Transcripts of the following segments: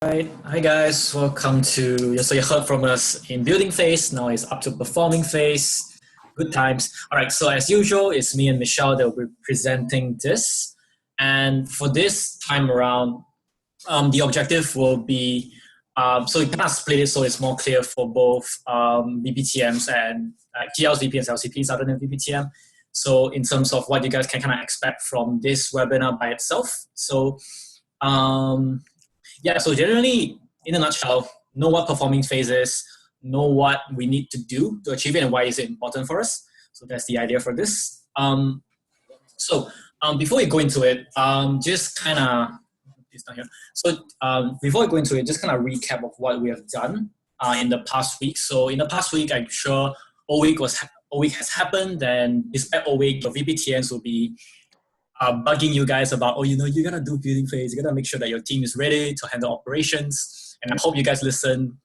Right. Hi guys, welcome to so you heard from us in building phase. Now it's up to performing phase. Good times. All right. So as usual, it's me and Michelle that will be presenting this. And for this time around, the objective will be so we kind of split it so it's more clear for both BPTMs and GLs, VP, and LCPs other than BPTM. So in terms of what you guys can kind of expect from this webinar by itself. So yeah, so generally, in a nutshell, know what performing phase is, know what we need to do to achieve it, and why is it important for us. So that's the idea for this. Before we go into it, just kind of it's not here. Before we go into it, just kind of recap of what we have done in the past week. So in the past week, I'm sure all week has happened, and despite all week, your VPTNs will be bugging you guys about, you gotta do building phase, you gotta make sure that your team is ready to handle operations. And I hope you guys listen.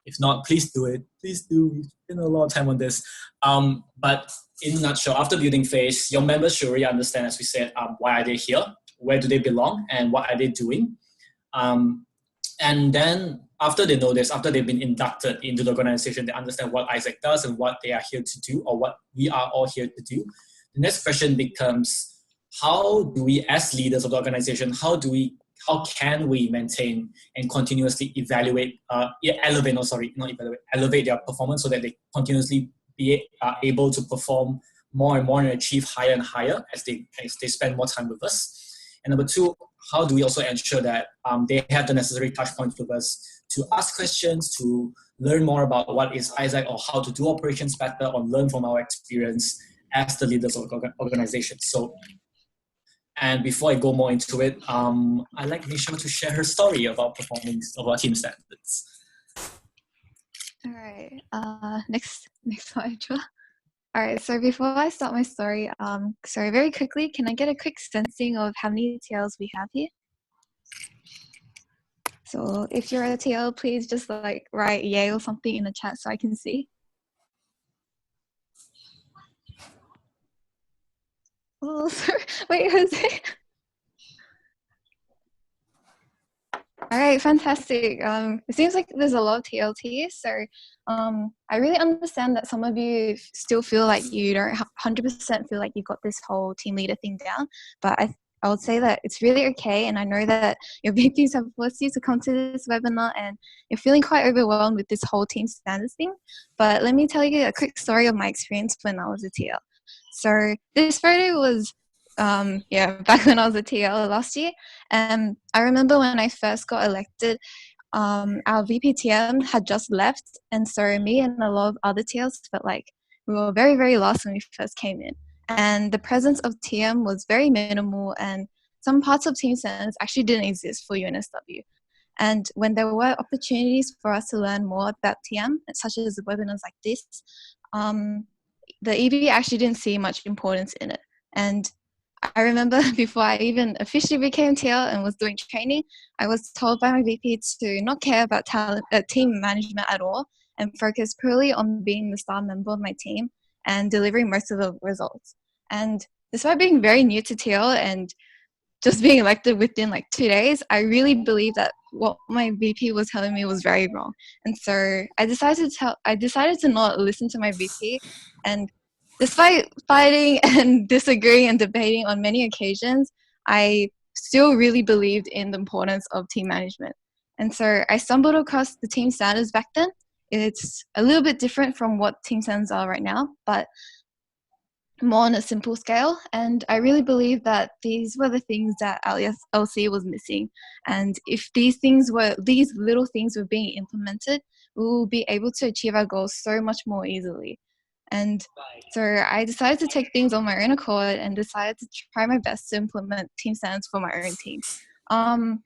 If not, please do it. Please do. We've spent a lot of time on this. But in a nutshell, after building phase, your members should really understand, as we said, why are they here, where do they belong, and what are they doing. And then after they know this, after they've been inducted into the organization, they understand what Isaac does and what they are here to do, or what we are all here to do. The next question becomes, how do we, as leaders of the organization, how can we maintain and continuously elevate their performance so that they continuously be able to perform more and more and achieve higher and higher as they spend more time with us. And number two, how do we also ensure that they have the necessary touch points with us to ask questions, to learn more about what is Isaac or how to do operations better, or learn from our experience as the leaders of the organization. And before I go more into it, I'd like Michelle to share her story about performance of our team standards. All right. Next slide, Joel. All right. So before I start my story, very quickly, can I get a quick sensing of how many TLs we have here? So if you're a TL, please just write yay or something in the chat so I can see. Oh, sorry. Wait, Jose. All right, fantastic. It seems like there's a lot of TLT, so I really understand that some of you still feel like you don't 100% feel like you got this whole team leader thing down, but I would say that it's really okay, and I know that your VPs have forced you to come to this webinar and you're feeling quite overwhelmed with this whole team standards thing, but let me tell you a quick story of my experience when I was a TL. So this photo was back when I was a TL last year. And I remember when I first got elected, our VPTM had just left. And so me and a lot of other TLs felt like we were very, very lost when we first came in. And the presence of TM was very minimal, and some parts of team standards actually didn't exist for UNSW. And when there were opportunities for us to learn more about TM, such as webinars like this, the EB actually didn't see much importance in it. And I remember before I even officially became TL and was doing training, I was told by my VP to not care about team management at all and focus purely on being the star member of my team and delivering most of the results. And despite being very new to TL and just being elected within 2 days, I really believe that what my VP was telling me was very wrong. And so I decided to not listen to my VP, and despite fighting and disagreeing and debating on many occasions, I still really believed in the importance of team management. And so I stumbled across the team standards back then. It's a little bit different from what team standards are right now, but more on a simple scale. And I really believe that these were the things that LC was missing. And if these little things were being implemented, we will be able to achieve our goals so much more easily. And so I decided to take things on my own accord and decided to try my best to implement team standards for my own team.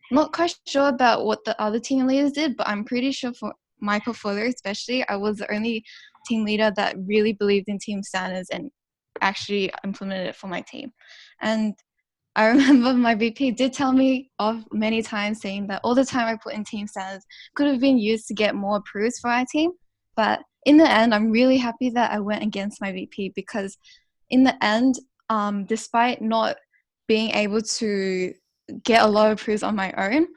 Not quite sure about what the other team leaders did, but I'm pretty sure for my portfolio especially, I was the only team leader that really believed in team standards and actually implemented it for my team. And I remember my VP did tell me off many times, saying that all the time I put in team standards could have been used to get more approves for our team. But in the end, I'm really happy that I went against my VP, because in the end, despite not being able to get a lot of approves on my own,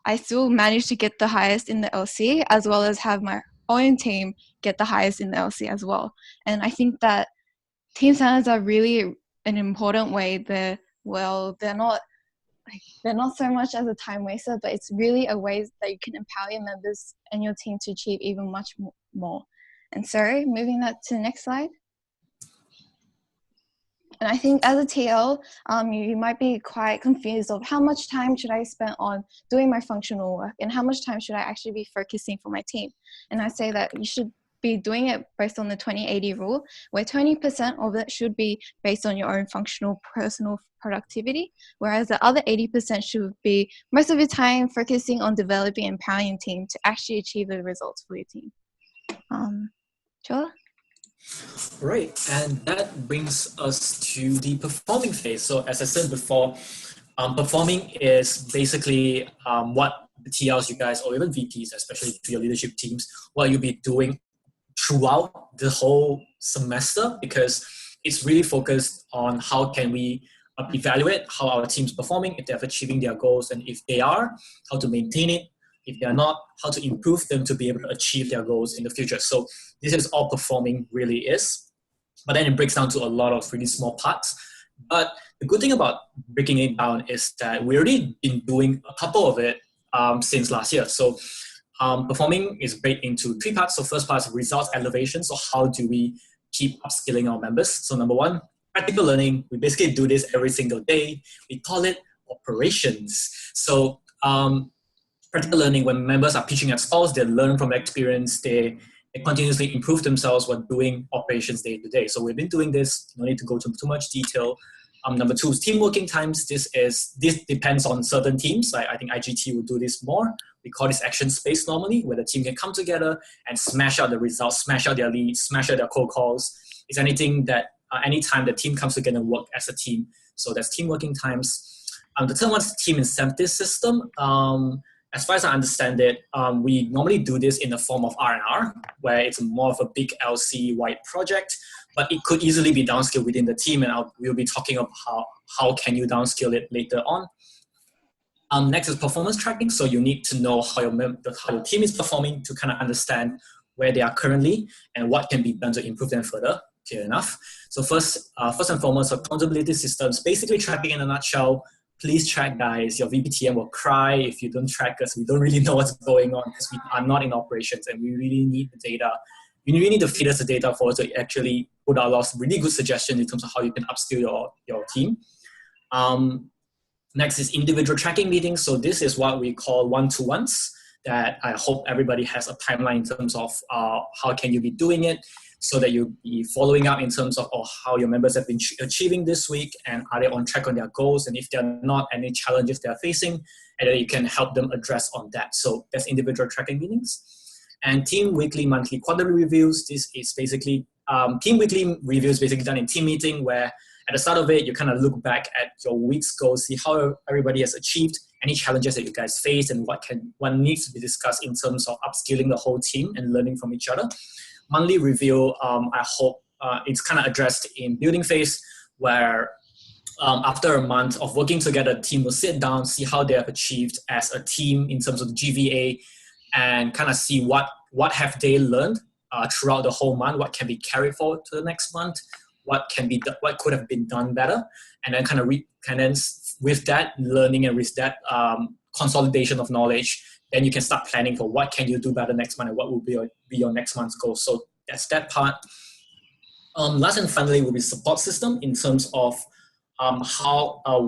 I still managed to get the highest in the LC, as well as have my own team get the highest in the LC as well. And I think that team standards are really an important way. They're not so much as a time waster, but it's really a way that you can empower your members and your team to achieve even much more. And so moving that to the next slide. And I think as a TL, you might be quite confused of how much time should I spend on doing my functional work and how much time should I actually be focusing for my team. And I say that you should be doing it based on the 20-80 rule, where 20% of it should be based on your own functional personal productivity, whereas the other 80% should be most of your time focusing on developing and empowering your team to actually achieve the results for your team. Chola? Right, and that brings us to the performing phase. So as I said before, performing is basically what the TLs, you guys, or even VPs, especially to your leadership teams, what you'll be doing throughout the whole semester, because it's really focused on how can we evaluate how our team's performing, if they're achieving their goals, and if they are, how to maintain it. If they're not, how to improve them to be able to achieve their goals in the future. So this is all performing really is. But then it breaks down to a lot of really small parts. But the good thing about breaking it down is that we've already been doing a couple of it since last year. So performing is break into 3 parts. So first part is results elevation. So how do we keep upskilling our members? So number 1, practical learning. We basically do this every single day. We call it operations. So practical learning, when members are pitching at stalls, they learn from experience, they continuously improve themselves while doing operations day to day. So we've been doing this, no need to go into too much detail. Number 2 is team working times. This depends on certain teams. I think IGT will do this more. We call this action space normally, where the team can come together and smash out the results, smash out their leads, smash out their cold calls. It's anything that, anytime the team comes together and work as a team. So that's team working times. The third one is team incentive system. As far as I understand it, we normally do this in the form of R&R, where it's more of a big LC-wide project, but it could easily be downscaled within the team, and we'll be talking about how can you downscale it later on. Next is performance tracking. So you need to know how your team is performing to kind of understand where they are currently and what can be done to improve them further. Clear enough. So first and foremost, accountability systems, basically tracking in a nutshell. Please track, guys. Your VPTM will cry if you don't track us. We don't really know what's going on because we are not in operations, and we really need the data. You really need to feed us the data for us to actually put out lots of really good suggestions in terms of how you can upskill your team. Next is individual tracking meetings. So this is what we call one-to-ones, that I hope everybody has a timeline in terms of how can you be doing it, so that you'll be following up in terms of how your members have been achieving this week, and are they on track on their goals, and if they're not, any challenges they're facing, and then you can help them address on that. So that's individual tracking meetings. And team weekly, monthly, quarterly reviews. This is basically, team weekly reviews basically done in team meeting, where at the start of it, you kind of look back at your week's goals, see how everybody has achieved, any challenges that you guys face, and what needs to be discussed in terms of upskilling the whole team and learning from each other. Monthly review, I hope it's kind of addressed in building phase, where after a month of working together, the team will sit down, see how they have achieved as a team in terms of the GVA, and kind of see what have they learned throughout the whole month, what can be carried forward to the next month, what could have been done better, and then kind of with that learning and with that consolidation of knowledge, then you can start planning for what can you do better next month and what will be your next month's goal. So that's that part. Last and finally will be support system in terms of how are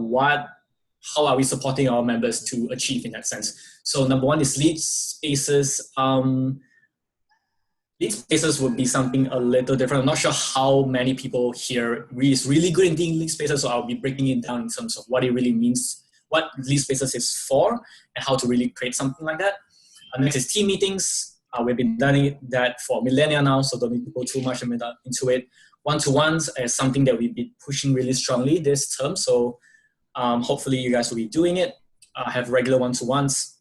we supporting our members to achieve in that sense. So number 1 is lead spaces. Lead spaces would be something a little different. I'm not sure how many people here is really good in doing lead spaces, so I'll be breaking it down in terms of what it really means, what lead spaces is for, and how to really create something like that. Next is team meetings. We've been doing that for millennia now, so don't need to go too much into it. One-to-ones is something that we've been pushing really strongly this term, so hopefully you guys will be doing it. Have regular one-to-ones.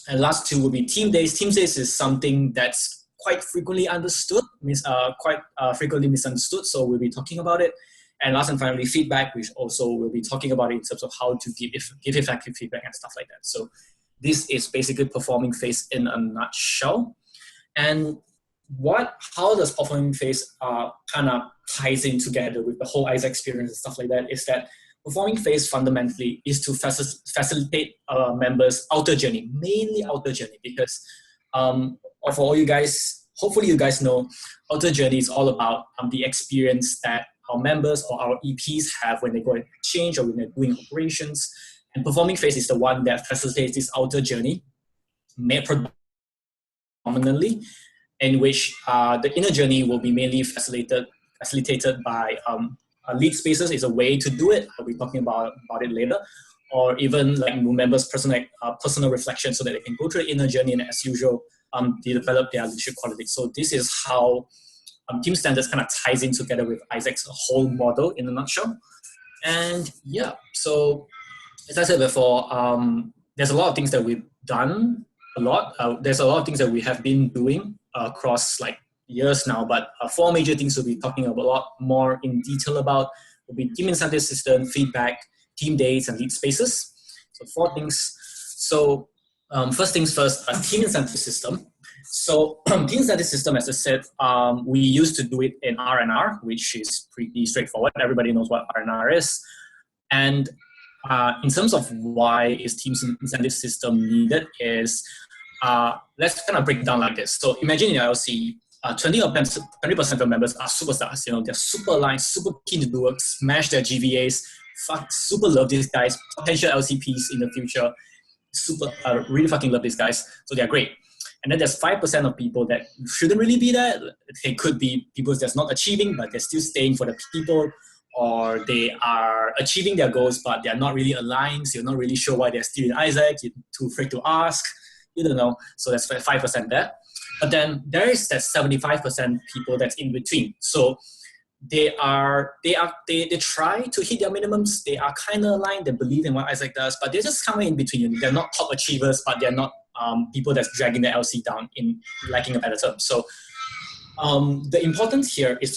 And last 2 will be team days. Team days is something that's quite frequently frequently misunderstood, so we'll be talking about it. And last and finally, feedback, which also we'll be talking about it in terms of how to give effective feedback and stuff like that. So this is basically performing phase in a nutshell. And how does performing phase kind of ties in together with the whole Isaac experience and stuff like that is that performing phase fundamentally is to facilitate members' outer journey, mainly outer journey, because for all you guys, hopefully you guys know, outer journey is all about the experience that our members or our EPs have when they go and exchange or when they're doing operations. And performing phase is the one that facilitates this outer journey, made predominantly, in which the inner journey will be mainly facilitated by lead spaces is a way to do it. I'll be talking about it later. Or even like members' personal reflection so that they can go through the inner journey and as usual, they develop their leadership qualities. So this is how Team Standards kind of ties in together with Isaac's whole model in a nutshell. And yeah, so as I said before, there's a lot of things that we've done a lot. There's a lot of things that we have been doing across like years now, but 4 major things we'll be talking about a lot more in detail about will be team incentive system, feedback, team dates, and lead spaces. So 4 things. So first things first, a team incentive system. So team incentive system, as I said, we used to do it in R&R, which is pretty straightforward. Everybody knows what R&R is. And in terms of why is team incentive system needed is, let's kind of break it down like this. So imagine in LC, 20% of members are superstars. You know, they're super aligned, super keen to do work, smash their GVAs, super love these guys, potential LCPs in the future, really fucking love these guys. So they're great. And then there's 5% of people that shouldn't really be there. They could be people that's not achieving, but they're still staying for the people, or they are achieving their goals, but they're not really aligned. So you're not really sure why they're still in Isaac. You're too afraid to ask. You don't know. So that's 5% there. But then there is that 75% people that's in between. So they try to hit their minimums. They are kind of aligned. They believe in what Isaac does, but they're just somewhere in between. They're not top achievers, but they're not people that's dragging the LC down, in lacking a better term. So the importance here is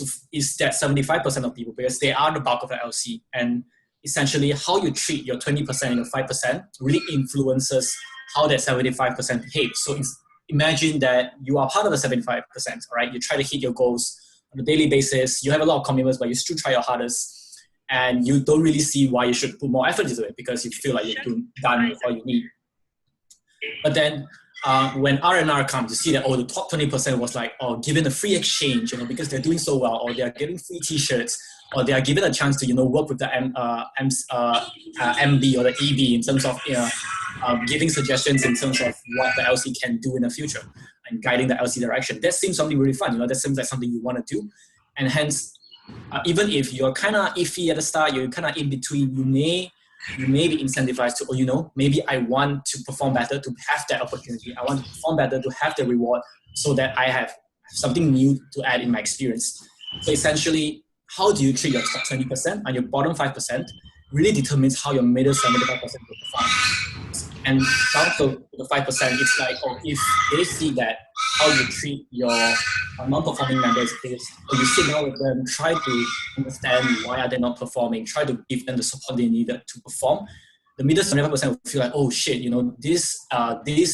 that 75% of people, because they are the bulk of the LC, and essentially how you treat your 20% and your 5% really influences how that 75% behaves. So imagine that you are part of the 75%, all right? You try to hit your goals on a daily basis. You have a lot of commitments, but you still try your hardest, and you don't really see why you should put more effort into it because you feel like you've done all you need. But then when R&R comes, you see that, the top 20% was like, given a free exchange, you know, because they're doing so well, or they're getting free t-shirts, or they are given a chance to, you know, work with the MB or the EB in terms of, giving suggestions in terms of what the LC can do in the future and guiding the LC direction. That seems something really fun, you know, that seems like something you want to do. And hence, even if you're kind of iffy at the start, you're kind of in between, you may be incentivized to, maybe I want to perform better to have that opportunity. I want to perform better to have the reward so that I have something new to add in my experience. So essentially, how do you treat your top 20% and your bottom 5% really determines how your middle 75% will perform. And down to the 5%, it's like, if they see that how you treat your non-performing members is, or you sit down with them, try to understand why are they not performing, try to give them the support they needed to perform. The middle 75% will feel like, oh shit, this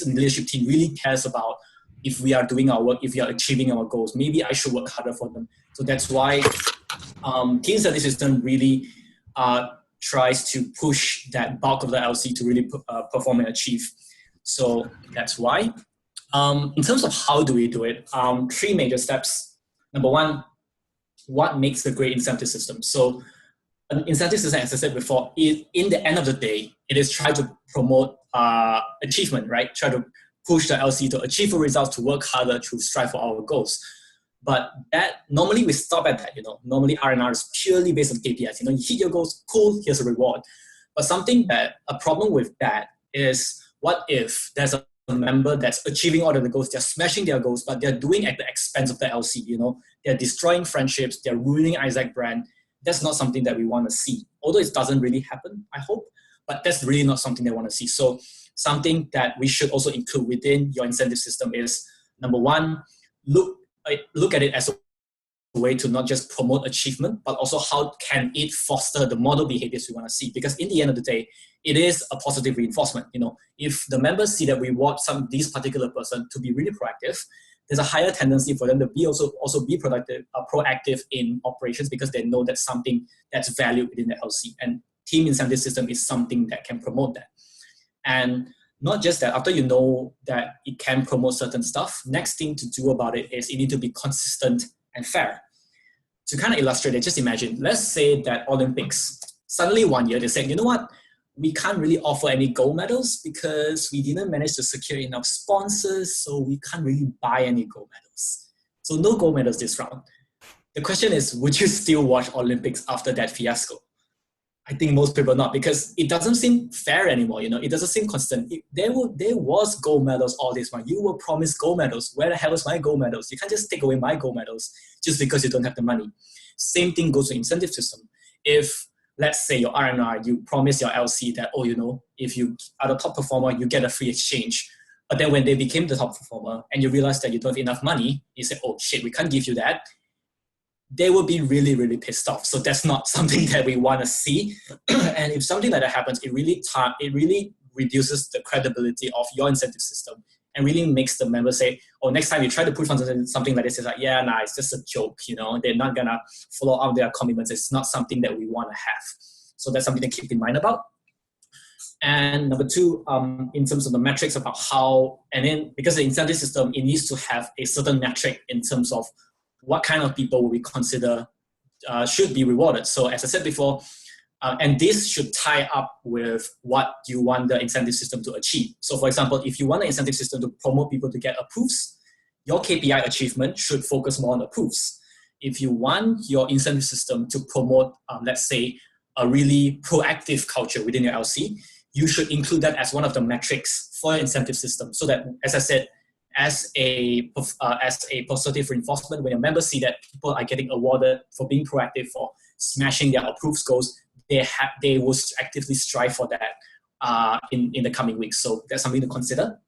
leadership team really cares about if we are doing our work, if we are achieving our goals. Maybe I should work harder for them. So that's why Team Study System really tries to push that bulk of the LC to really perform and achieve. So that's why. In terms of how do we do it, 3 major steps. Number 1, what makes a great incentive system? So an incentive system, as I said before, in the end of the day, it is try to promote achievement, right? Try to push the LC to achieve results, to work harder, to strive for our goals. But that normally we stop at that, Normally R&R is purely based on KPIs. You hit your goals, cool, here's a reward. But a problem with that is, what if there's a member that's achieving all of the goals, they're smashing their goals, but they're doing at the expense of the LC, They're destroying friendships, they're ruining Isaac brand. That's not something that we want to see. Although it doesn't really happen, I hope, but that's really not something they want to see. So something that we should also include within your incentive system is, number 1, look at it as a way to not just promote achievement, but also how can it foster the model behaviors we want to see? Because in the end of the day, it is a positive reinforcement. If the members see that we want this particular person to be really proactive, there's a higher tendency for them to be also be productive, proactive in operations, because they know that's something that's valued within the LC. And team incentive system is something that can promote that. And not just that, after you know that it can promote certain stuff, next thing to do about it is it need to be consistent and fair. To kind of illustrate it, just imagine, let's say that Olympics, suddenly one year they said, you know what, we can't really offer any gold medals because we didn't manage to secure enough sponsors, so we can't really buy any gold medals. So no gold medals this round. The question is, would you still watch Olympics after that fiasco? I think most people not, because it doesn't seem fair anymore. It doesn't seem constant. There was gold medals all this while. You were promised gold medals. Where the hell is my gold medals? You can't just take away my gold medals just because you don't have the money. Same thing goes to incentive system. If, let's say, your R&R, you promise your LC that, if you are the top performer, you get a free exchange. But then when they became the top performer and you realize that you don't have enough money, you say, oh shit, we can't give you that. They will be really, really pissed off. So that's not something that we want to see. And if something like that happens, it really reduces the credibility of your incentive system and really makes the members say, oh, next time you try to push on something like this, it's like, yeah, nah, it's just a joke. They're not going to follow up their commitments. It's not something that we want to have. So that's something to keep in mind about. And number two, in terms of the metrics about how, and then because the incentive system, it needs to have a certain metric in terms of what kind of people will we consider should be rewarded. So as I said before, and this should tie up with what you want the incentive system to achieve. So for example, if you want the incentive system to promote people to get approves, your KPI achievement should focus more on approves. If you want your incentive system to promote, let's say, a really proactive culture within your LC, you should include that as one of the metrics for your incentive system. So that, as I said, as a positive reinforcement, when your members see that people are getting awarded for being proactive, for smashing their approved goals, they will actively strive for that in the coming weeks. So that's something to consider.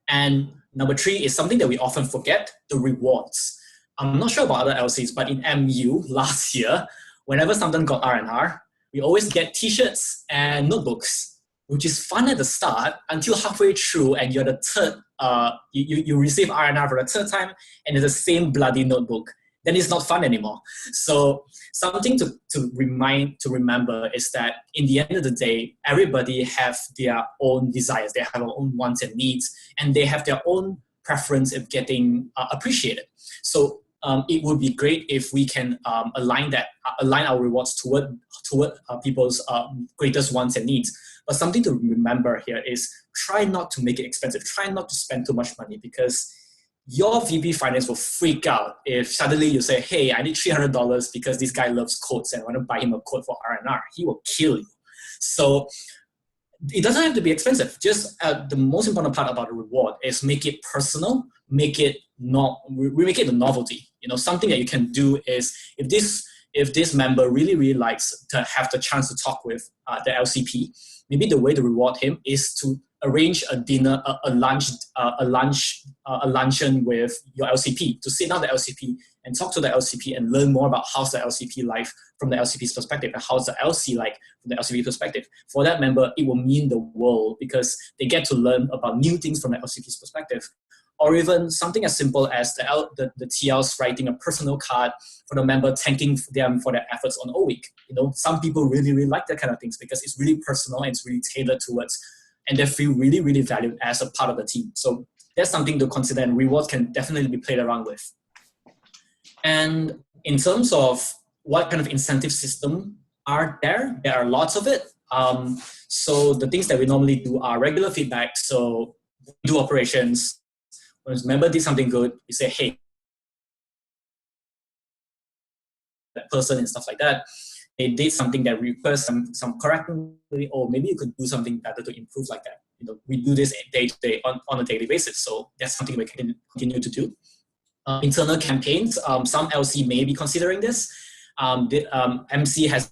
And number three is something that we often forget, the rewards. I'm not sure about other LCs, but in MU last year, whenever someone got R&R, we always get t-shirts and notebooks, which is fun at the start until halfway through and you're the third, you receive R&R for the third time and it's the same bloody notebook. Then it's not fun anymore. So something to remember is that in the end of the day, everybody have their own desires, they have their own wants and needs, and they have their own preference of getting appreciated. So it would be great if we can align our rewards toward people's greatest wants and needs. But something to remember here is try not to make it expensive. Try not to spend too much money, because your VP Finance will freak out if suddenly you say, hey, I need $300 because this guy loves quotes and I want to buy him a quote for R&R. He will kill you. So it doesn't have to be expensive. Just the most important part about the reward is make it personal, make it a novelty. Something that you can do is if this member really likes to have the chance to talk with the LCP, maybe the way to reward him is to arrange a dinner, a luncheon with your LCP, to sit down the LCP and talk to the LCP and learn more about how's the LCP life from the LCP's perspective and how's the LC like from the LCP perspective. For that member, it will mean the world because they get to learn about new things from the LCP's perspective. Or even something as simple as the TLs writing a personal card for the member, thanking them for their efforts on O Week. Some people really like that kind of things because it's really personal and it's really tailored towards, and they feel really valued as a part of the team. So that's something to consider, and rewards can definitely be played around with. And in terms of what kind of incentive system are there are lots of it. So the things that we normally do are regular feedback. So we do operations. When a member did something good, we say, hey, that person and stuff like that. They did something that requires some correcting, or maybe you could do something better to improve like that. We do this day to day on a daily basis. So that's something we can continue to do. Internal campaigns, some LC may be considering this. MC has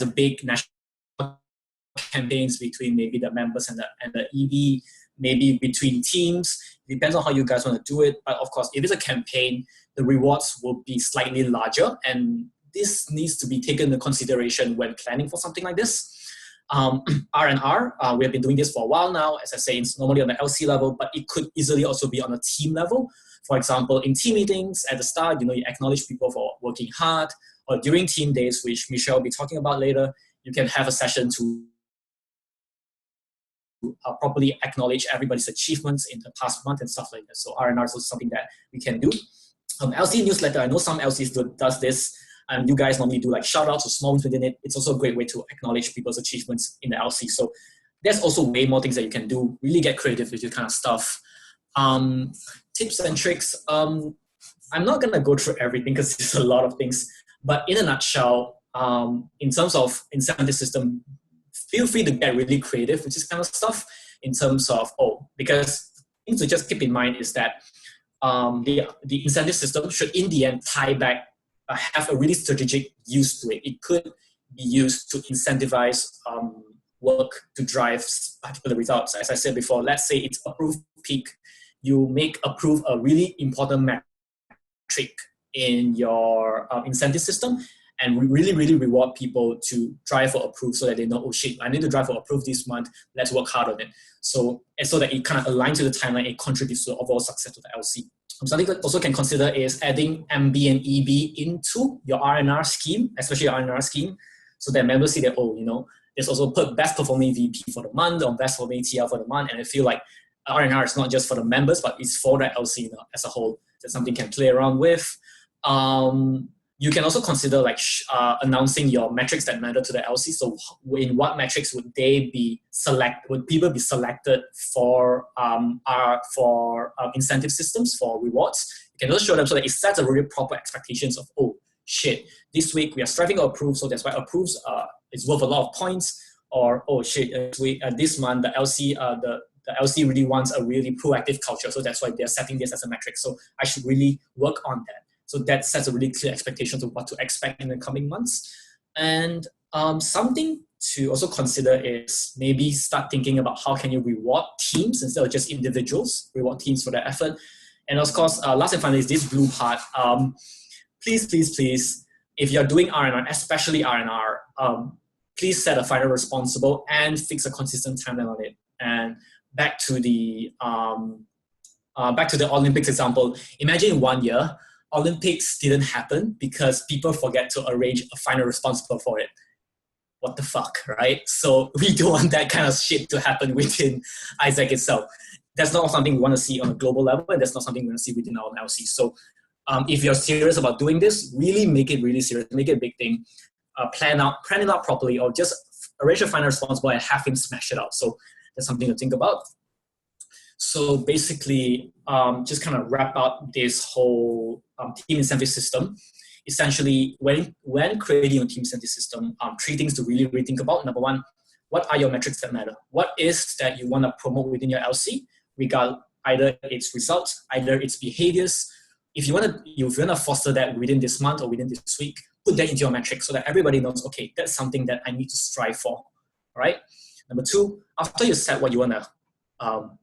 the big national campaigns between maybe the members and the EV, maybe between teams. Depends on how you guys want to do it. But of course, if it's a campaign, the rewards will be slightly larger, and this needs to be taken into consideration when planning for something like this. R&R, we have been doing this for a while now. As I say, it's normally on the LC level, but it could easily also be on a team level. For example, in team meetings at the start, you acknowledge people for working hard, or during team days, which Michelle will be talking about later, you can have a session to properly acknowledge everybody's achievements in the past month and stuff like that. So R&R is also something that we can do. LC newsletter, I know some LCs does this, and you guys normally do like shout outs or small ones within it. It's also a great way to acknowledge people's achievements in the LC. So there's also way more things that you can do. Really get creative with this kind of stuff. Tips and tricks. I'm not gonna go through everything because there's a lot of things, but in a nutshell, in terms of incentive system, feel free to get really creative with this kind of stuff in terms of, because things to just keep in mind is that the incentive system should in the end tie back, have a really strategic use to it. It could be used to incentivize work to drive particular results. As I said before, let's say it's approved peak. You make approve a really important metric in your incentive system, and we really reward people to drive for approve so that they know, oh shit, I need to drive for approve this month, let's work hard on it. So that it kind of aligns to the timeline, it contributes to the overall success of the LC. Something that also can consider is adding MB and EB into your R&R scheme, especially your R&R scheme, so that members see that, there's also put best performing VP for the month or best performing TL for the month, and I feel like R&R is not just for the members, but it's for the LC as a whole. That's something you can play around with. You can also consider announcing your metrics that matter to the LC. So in what metrics would people be selected for incentive systems, for rewards? You can also show them so that it sets a really proper expectations of, oh shit, this week we are striving to approve, so that's why approves is worth a lot of points. Or, oh shit, this month the LC really wants a really proactive culture, so that's why they're setting this as a metric. So I should really work on that. So that sets a really clear expectation of what to expect in the coming months. And something to also consider is maybe start thinking about how can you reward teams instead of just individuals, reward teams for their effort. And of course, last and finally is this blue part. Please, if you're doing R&R, especially R&R, please set a final responsible and fix a consistent timeline on it. And back to the Olympics example, imagine 1 year, Olympics didn't happen because people forget to arrange a final responsible for it. What the fuck, right? So we don't want that kind of shit to happen within ISAC itself. That's not something we want to see on a global level, and that's not something we want to see within our LC. So if you're serious about doing this, really make it really serious, make it a big thing. Plan it out properly, or just arrange a final responsible and have him smash it out. So that's something to think about. So basically, just kind of wrap up this whole team incentive system. Essentially, when creating a team incentive system, 3 things to really think about. Number 1, what are your metrics that matter? What is that you want to promote within your LC? Either its results, either its behaviors. If you want to foster that within this month or within this week, put that into your metrics so that everybody knows, okay, that's something that I need to strive for. All right. Number 2, after you set what you want to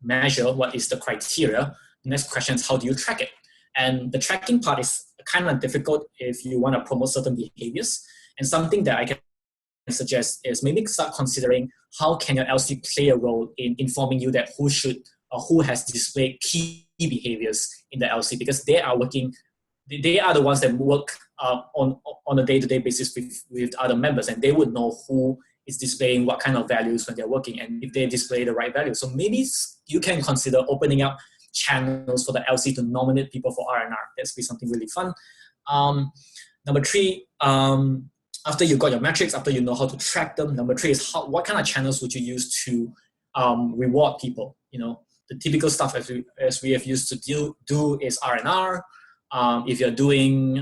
measure, what is the criteria, the next question is how do you track it? And the tracking part is kind of difficult if you want to promote certain behaviors. And something that I can suggest is maybe start considering how can your LC play a role in informing you that who should or who has displayed key behaviors in the LC, because they are the ones that work on a day-to-day basis with other members, and they would know who is displaying what kind of values when they're working and if they display the right values. So maybe you can consider opening up channels for the LC to nominate people for R&R. That's be something really fun. Number 3, after you got your metrics, after you know how to track them, number 3 is what kind of channels would you use to reward people? The typical stuff as we have used to do is R&R. If you're doing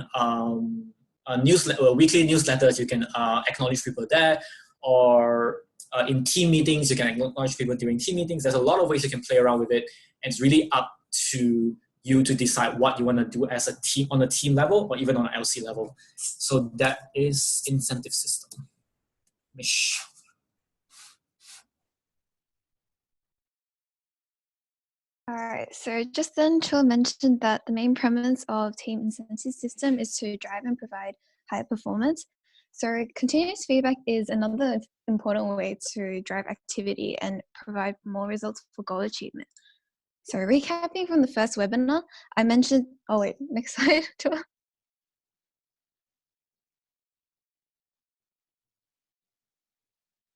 weekly newsletters, you can acknowledge people there, or in team meetings, you can acknowledge people during team meetings. There's a lot of ways you can play around with it, and it's really up to you to decide what you want to do as a team, on a team level or even on an LC level. So that is incentive system. Mish. All right, so just then, Chua mentioned that the main premise of team incentive system is to drive and provide high performance. So continuous feedback is another important way to drive activity and provide more results for goal achievement. So recapping from the first webinar, I mentioned, oh wait, next slide, Chua.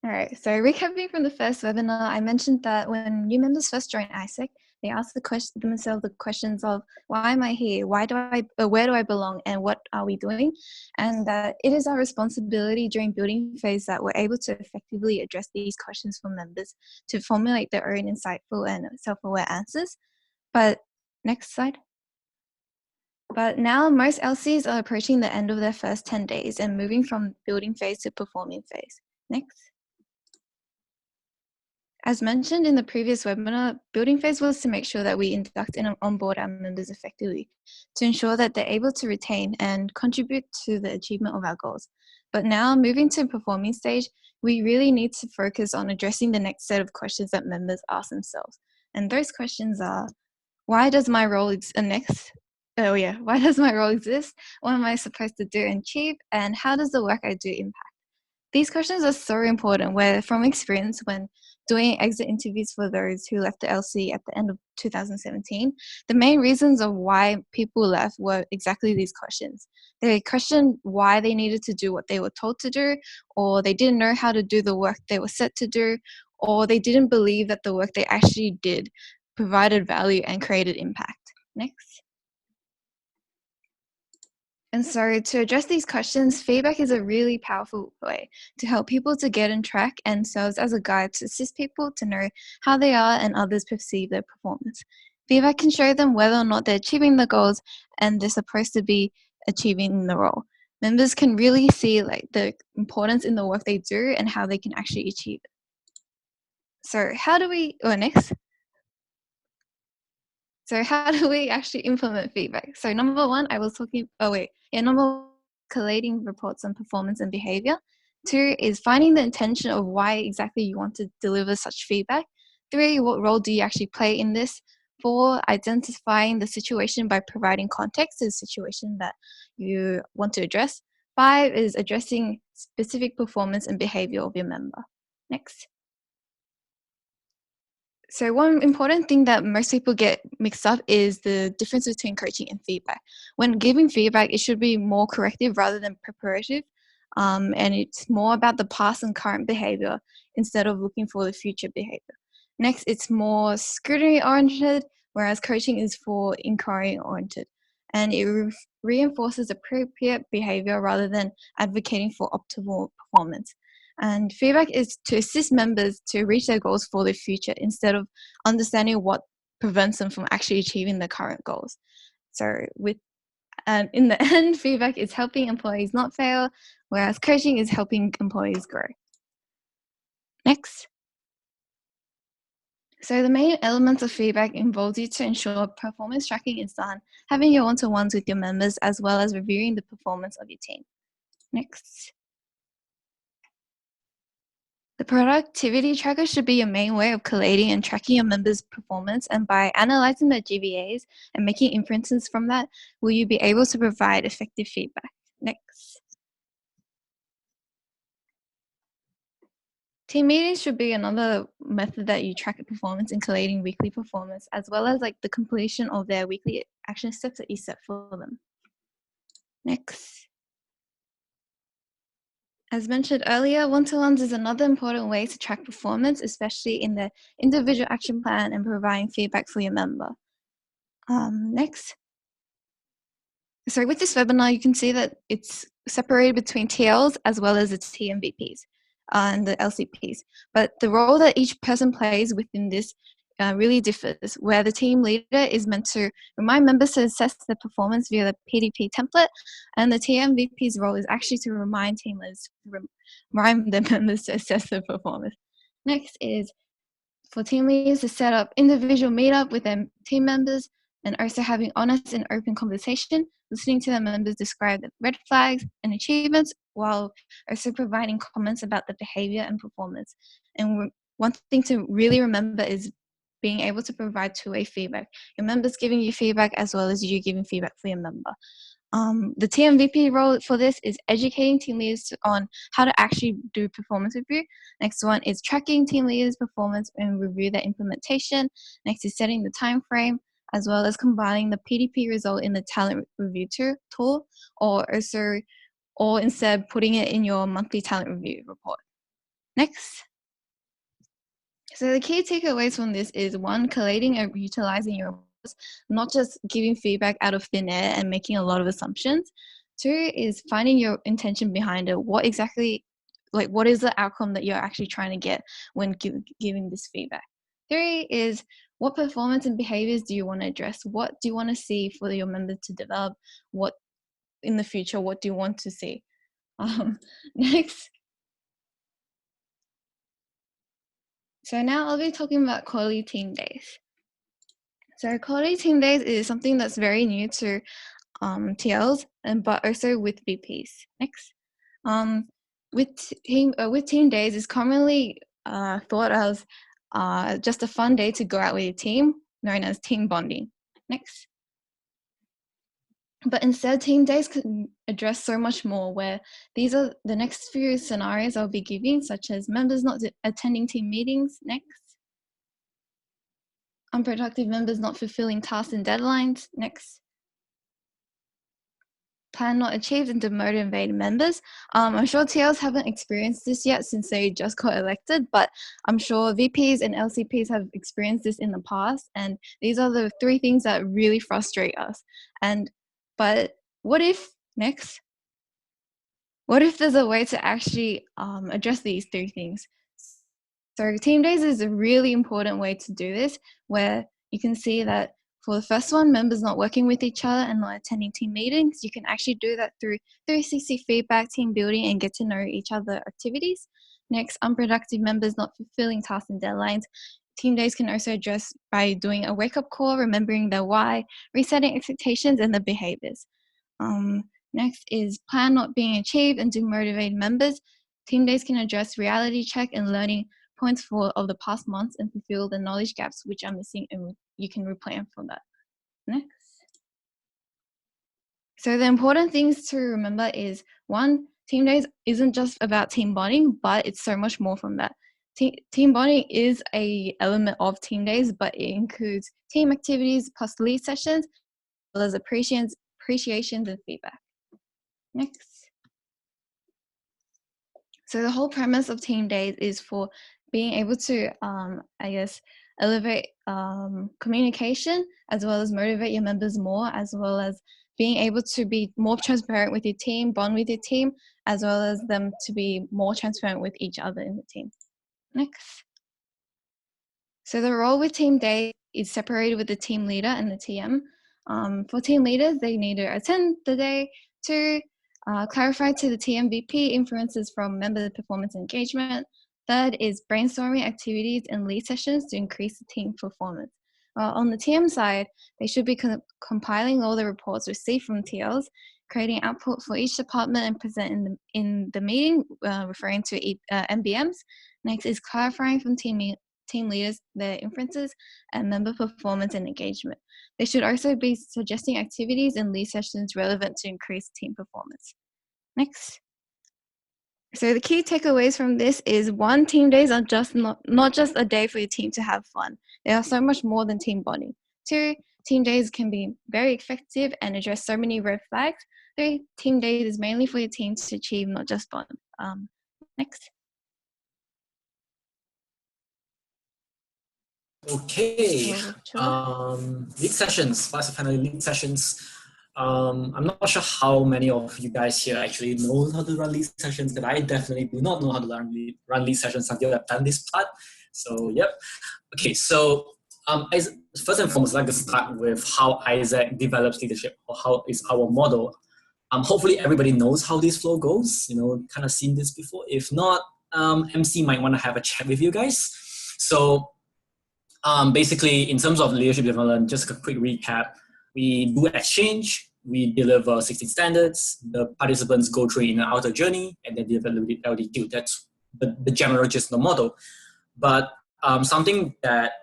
All right, so recapping from the first webinar, I mentioned that when new members first join ISEC, they ask themselves the questions of why am I here, where do I belong, and what are we doing? And that it is our responsibility during building phase that we're able to effectively address these questions for members to formulate their own insightful and self-aware answers. But next slide. But now most LCs are approaching the end of their first 10 days and moving from building phase to performing phase. Next. As mentioned in the previous webinar, building phase was to make sure that we induct and onboard our members effectively to ensure that they're able to retain and contribute to the achievement of our goals. But now moving to performing stage, we really need to focus on addressing the next set of questions that members ask themselves. And those questions are, why does my role exist? Why does my role exist? What am I supposed to do and achieve? And how does the work I do impact? These questions are so important where from experience when doing exit interviews for those who left the LC at the end of 2017, the main reasons of why people left were exactly these questions. They questioned why they needed to do what they were told to do, or they didn't know how to do the work they were set to do, or they didn't believe that the work they actually did provided value and created impact. Next. And so to address these questions, feedback is a really powerful way to help people to get on track and serves as a guide to assist people to know how they are and others perceive their performance. Feedback can show them whether or not they're achieving the goals and they're supposed to be achieving in the role. Members can really see like the importance in the work they do and how they can actually achieve it. So how do we, next. So how do we actually implement feedback? So number one, collating reports on performance and behavior. Two is finding the intention of why exactly you want to deliver such feedback. Three, what role do you actually play in this? Four, identifying the situation by providing context to the situation that you want to address. Five is addressing specific performance and behavior of your member. Next. So one important thing that most people get mixed up is the difference between coaching and feedback. When giving feedback, it should be more corrective rather than preparative. And it's more about the past and current behavior instead of looking for the future behavior. Next, it's more scrutiny oriented, whereas coaching is for inquiry oriented. And it reinforces appropriate behavior rather than advocating for optimal performance. And feedback is to assist members to reach their goals for the future instead of understanding what prevents them from actually achieving their current goals. So in the end, feedback is helping employees not fail, whereas coaching is helping employees grow. Next. So the main elements of feedback involves you to ensure performance tracking is done, having your one-to-ones with your members, as well as reviewing the performance of your team. Next. The productivity tracker should be your main way of collating and tracking your members' performance, and by analyzing their GVAs and making inferences from that, will you be able to provide effective feedback. Next. Team meetings should be another method that you track performance in collating weekly performance, as well as like the completion of their weekly action steps that you set for them. Next. As mentioned earlier, one-to-ones is another important way to track performance, especially in the individual action plan and providing feedback for your member. Next. So with this webinar, you can see that it's separated between TLs as well as the TMVPs and the LCPs. But the role that each person plays within this really differs, where the team leader is meant to remind members to assess their performance via the PDP template, and the TMVP's role is actually to remind team leaders to remind their members to assess their performance. Next is for team leaders to set up individual meetup with their team members and also having honest and open conversation, listening to their members describe the red flags and achievements while also providing comments about the behavior and performance. And one thing to really remember is being able to provide two-way feedback. Your members giving you feedback as well as you giving feedback for your member. The TMVP role for this is educating team leaders on how to actually do performance review. Next one is tracking team leaders' performance and review their implementation. Next is setting the time frame, as well as combining the PDP result in the talent review tool, or instead putting it in your monthly talent review report. Next. So the key takeaways from this is 1, collating and utilizing your reports, not just giving feedback out of thin air and making a lot of assumptions. 2 is finding your intention behind it. What is the outcome that you're actually trying to get when giving this feedback? 3 is what performance and behaviors do you want to address? What do you want to see for your members to develop? What in the future, what do you want to see? Next. So now I'll be talking about quality team days. So quality team days is something that's very new to TLs, but also with VPs. Next. With team days is commonly thought as just a fun day to go out with your team, known as team bonding. Next. But instead, team days can address so much more, where these are the next few scenarios I'll be giving, such as members not attending team meetings. Next. Unproductive members not fulfilling tasks and deadlines. Next. Plan not achieved and demotivated members. I'm sure TLs haven't experienced this yet since they just got elected, but I'm sure VPs and LCPs have experienced this in the past, and these are the 3 things that really frustrate us. But what if there's a way to actually address these 3 things? So team days is a really important way to do this, where you can see that for the first one, members not working with each other and not attending team meetings. You can actually do that through 360 feedback, team building, and get to know each other activities. Next, unproductive members not fulfilling tasks and deadlines. Team days can also address by doing a wake-up call, remembering their why, resetting expectations, and the behaviors. Next is plan not being achieved and demotivated members. Team days can address reality check and learning points of the past months and fulfill the knowledge gaps which are missing, and you can replan for that. Next. So the important things to remember is 1, team days isn't just about team bonding, but it's so much more from that. Team bonding is an element of team days, but it includes team activities plus lead sessions, as well as appreciations and feedback. Next. So the whole premise of team days is for being able to, elevate communication, as well as motivate your members more, as well as being able to be more transparent with your team, bond with your team, as well as them to be more transparent with each other in the team. Next. So the role with team day is separated with the team leader and the TM. For team leaders, they need to attend the day. 2, clarify to the TMVP influences from member performance engagement. 3rd is brainstorming activities and lead sessions to increase the team performance. On the TM side, they should be compiling all the reports received from TLs, creating output for each department and present in the meeting, referring to MBMs. Next is clarifying from team leaders their inferences and member performance and engagement. They should also be suggesting activities and lead sessions relevant to increase team performance. Next. So the key takeaways from this is 1, team days are just not just a day for your team to have fun. They are so much more than team bonding. 2, team days can be very effective and address so many red flags. 3, team days is mainly for your team to achieve, not just bond. Next. Okay. Lead sessions, finally lead sessions. I'm not sure how many of you guys here actually know how to run lead sessions, but I definitely do not know how to run lead sessions until I've done this part. So, yep. Okay, so first and foremost, I'd like to start with how Isaac develops leadership, or how is our model. Hopefully everybody knows how this flow goes, kind of seen this before. If not, MC might want to have a chat with you guys. So basically, in terms of leadership development, just a quick recap. We do exchange, we deliver 16 standards, the participants go through in an outer journey, and then develop LDQ. That's the general gist of the model. But something that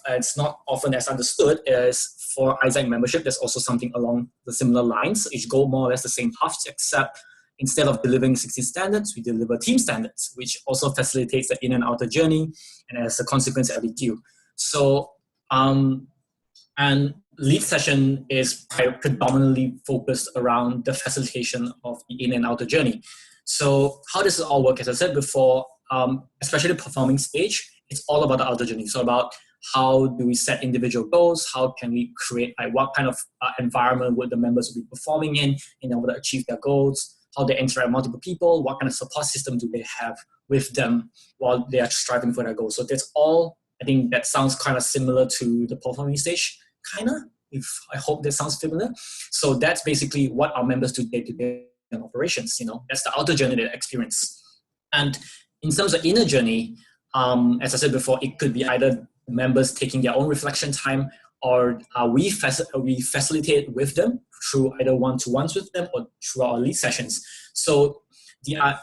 it's not often as understood is for Isaac membership, there's also something along the similar lines. Each go more or less the same path, except instead of delivering 16 standards, we deliver team standards, which also facilitates the in and outer journey, and as a consequence, LEQ. So, and lead session is predominantly focused around the facilitation of the in and outer journey. So how does it all work? As I said before, especially the performing stage, it's all about the outer journey. So about how do we set individual goals? How can we create, like, what kind of environment would the members be performing in order to achieve their goals? How they interact with multiple people? What kind of support system do they have with them while they are striving for their goals? So that's all. I think that sounds kind of similar to the performing stage, kind of. I hope that sounds familiar. So that's basically what our members do day-to-day in operations. That's the outer journey they experience. And in terms of inner journey, as I said before, it could be either members taking their own reflection time, or we facilitate with them through either one-to-ones with them or through our lead sessions. So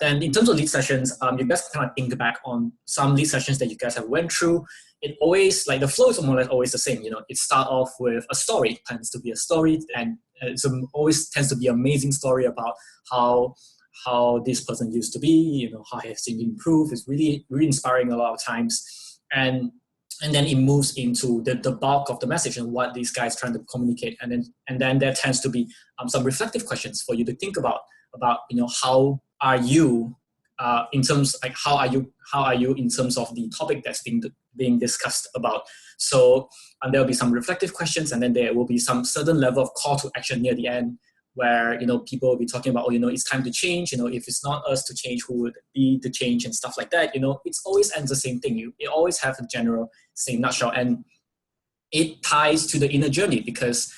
and in terms of lead sessions, you guys kind of think back on some lead sessions that you guys have went through. It always, like, the flow is more or less always the same. It starts off with a story. It tends to be a story, and it always tends to be an amazing story about how this person used to be, how he has improved. It's really, really inspiring a lot of times. And then it moves into the bulk of the message and what these guys are trying to communicate. And then there tends to be some reflective questions for you to think about how are you in terms, like, how are you in terms of the topic that's being discussed about. So there'll be some reflective questions, and then there will be some certain level of call to action near the end, where people will be talking about, it's time to change. If it's not us to change, who would be the change, and stuff like that. It's always ends the same thing. It always have a general same nutshell, and it ties to the inner journey, because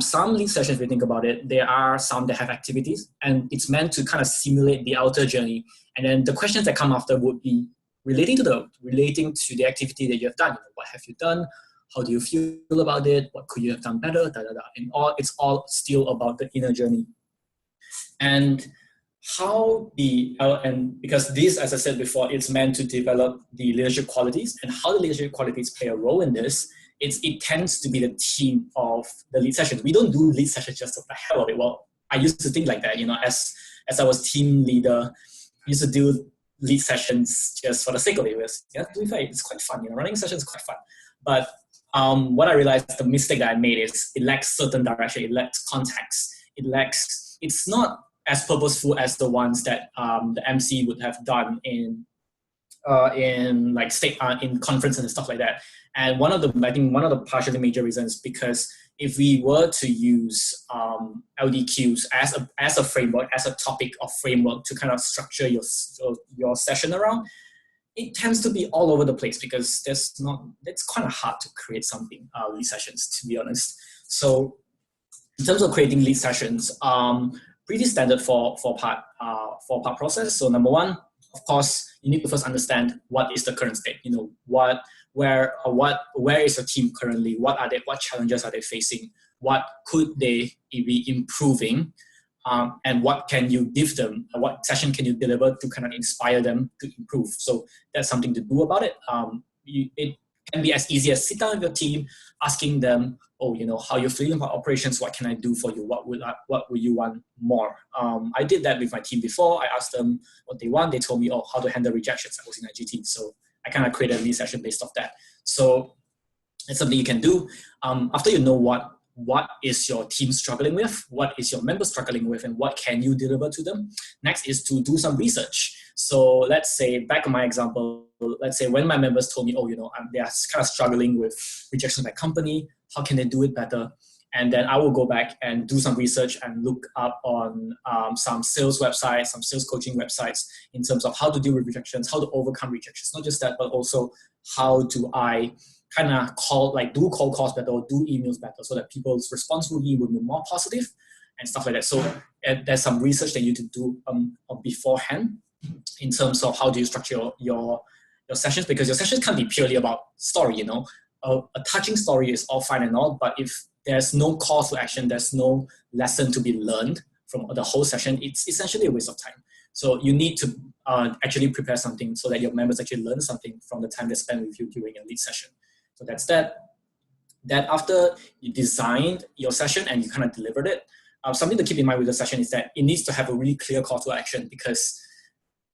some lead sessions, if you think about it, there are some that have activities, and it's meant to kind of simulate the outer journey. And then the questions that come after would be relating to the activity that you have done. What have you done? How do you feel about it? What could you have done better? And it's all still about the inner journey. And because this, as I said before, it's meant to develop the leadership qualities, and how the leadership qualities play a role in this. It tends to be the theme of the lead sessions. We don't do lead sessions just for the hell of it. Well, I used to think like that, as I was team leader, I used to do lead sessions just for the sake of it. It's quite fun, running sessions is quite fun. But what I realized, the mistake that I made is it lacks certain direction, it lacks context, it's not as purposeful as the ones that the MC would have done in conferences and stuff like that. And I think one of the partially major reasons, because if we were to use LDQs as a framework, as a topic of framework to kind of structure your session around, it tends to be all over the place, because it's kind of hard to create something, lead sessions, to be honest. So in terms of creating lead sessions, pretty standard for part process. So number one, of course, you need to first understand what is the current state. Where is your team currently? What challenges are they facing? What could they be improving? And what can you give them? What session can you deliver to kind of inspire them to improve? So that's something to do about it. It can be as easy as sit down with your team, asking them, how you're feeling about operations? What can I do for you? What would you want more? I did that with my team before. I asked them what they want. They told me, how to handle rejections. I was in IGT. So I kind of created a lead session based off that. So it's something you can do. After you know what is your team struggling with, what is your member struggling with, and what can you deliver to them. Next is to do some research. So let's say, back in my example, let's say when my members told me, they are kind of struggling with rejection by company, how can they do it better? And then I will go back and do some research and look up on some sales websites, some sales coaching websites, in terms of how to deal with rejections, how to overcome rejections. Not just that, but also how do I kind of do cold calls better, or do emails better, so that people's response will be more positive and stuff like that. So there's some research that you need to do beforehand in terms of how do you structure your sessions, because your sessions can't be purely about story. A touching story is all fine and all, but if there's no call to action, there's no lesson to be learned from the whole session, it's essentially a waste of time. So you need to actually prepare something so that your members actually learn something from the time they spend with you during a lead session. So that's that. Then after you designed your session and you kind of delivered it, something to keep in mind with the session is that it needs to have a really clear call to action, because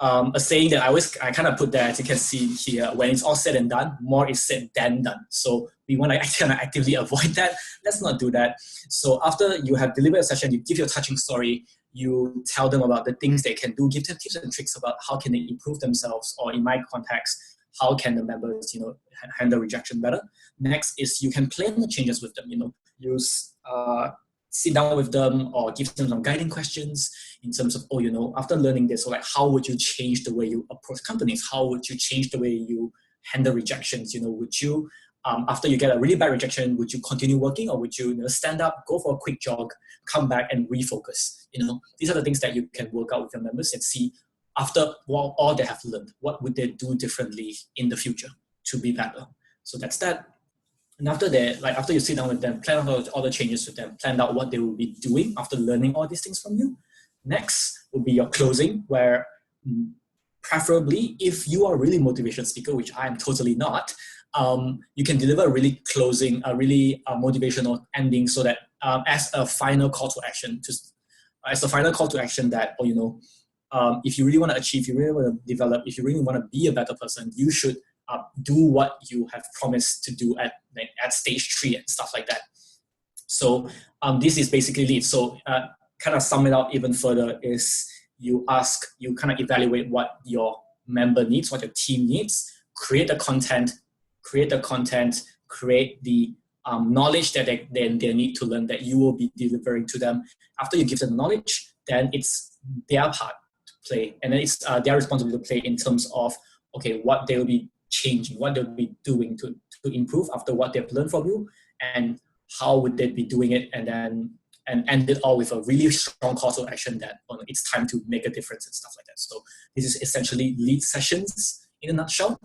a saying that I kind of put there, as you can see here, when it's all said and done, more is said than done. So we want to kind of actively avoid that. Let's not do that. So after you have delivered a session, you give your touching story, you tell them about the things they can do, give them tips and tricks about how can they improve themselves, or in my context, how can the members, handle rejection better. Next is you can plan the changes with them, use sit down with them or give them some guiding questions in terms of, after learning this, so like how would you change the way you approach companies? How would you change the way you handle rejections? Would you, after you get a really bad rejection, would you continue working, or would you, stand up, go for a quick jog, come back and refocus? These are the things that you can work out with your members and see after all they have learned, what would they do differently in the future to be better. So that's that. And after that, after you sit down with them, plan out all the changes with them, plan out what they will be doing after learning all these things from you. Next will be your closing, where preferably, if you are a really motivational speaker, which I am totally not, you can deliver a really motivational ending, so that as a final call to action, that, if you really want to achieve, if you really want to develop, if you really want to be a better person, you should do what you have promised to do at stage 3 and stuff like that. So this is basically it. So kind of sum it out even further is you kind of evaluate what your member needs, what your team needs, create the content, create the knowledge that they need to learn, that you will be delivering to them. After you give them the knowledge, then it's their part to play, and then it's their responsibility to play in terms of, okay, what they will be changing, what they'll be doing to improve after what they've learned from you, and how would they be doing it, and end it all with a really strong call to action that it's time to make a difference and stuff like that. So this is essentially lead sessions in a nutshell.